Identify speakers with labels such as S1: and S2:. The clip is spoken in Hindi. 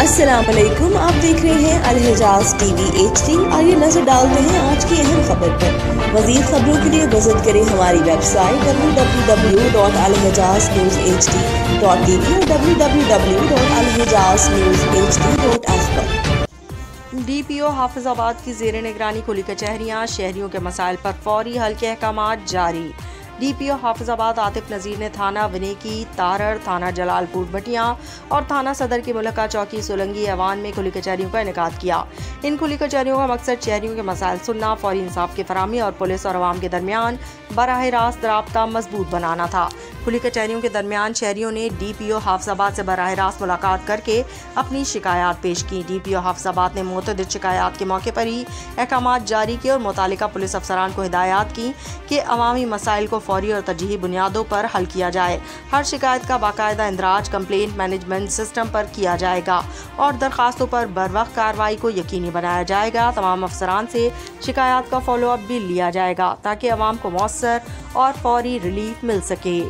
S1: अस्सलाम वालेकुम, आप देख रहे हैं अल-हिजाज टीवी HD। आइए नजर डालते हैं आज की अहम खबर पर। मज़ीद खबरों के लिए विजिट करें हमारी वेबसाइट www.alhijaznewshd.tv और www.alhijaznewshd.ask पर।
S2: DPO हाफिजाबाद की ज़ेर निगरानी खुली कचहरियाँ, शहरियों के मसाइल पर फौरी हल के अहकामात जारी। DPO हाफिजाबाद आतिफ नज़ीर ने थाना विनेकी, तारड़, थाना जलालपुर भटियाँ और थाना सदर की मुलक्का चौकी सोलंगी ऐवान में खुली कचहरियों का इनेकाद किया। इन खुली कचहरियों का मकसद शहरियों के मसाइल सुनना, फौरी इंसाफ की फराहमी और पुलिस और अवाम के दरमियान बराह रास्त राब्ता मजबूत बनाना था। खुली कचहरियों के दरमियान शहरियों ने DPO हाफिजाबाद से बराह रास्त मुलाकात करके अपनी शिकायत पेश की। DPO हाफिजाबाद ने मुतअद्दिद शिकायत के मौके पर ही अहकामात जारी किए और मुतालिका पुलिस अफसरान को हिदायत की कि अवामी मसाइल को फौरी और तरजीही बुनियादों पर हल किया जाए। हर शिकायत का बाकायदा इंदराज कंप्लेंट मैनेजमेंट सिस्टम पर किया जाएगा और दरखास्तों पर बरवक्त कार्रवाई को यकीनी बनाया जाएगा। तमाम अफसरान से शिकायत का फॉलो अप भी लिया जाएगा ताकि अवाम को मौसर और फौरी रिलीफ मिल सके।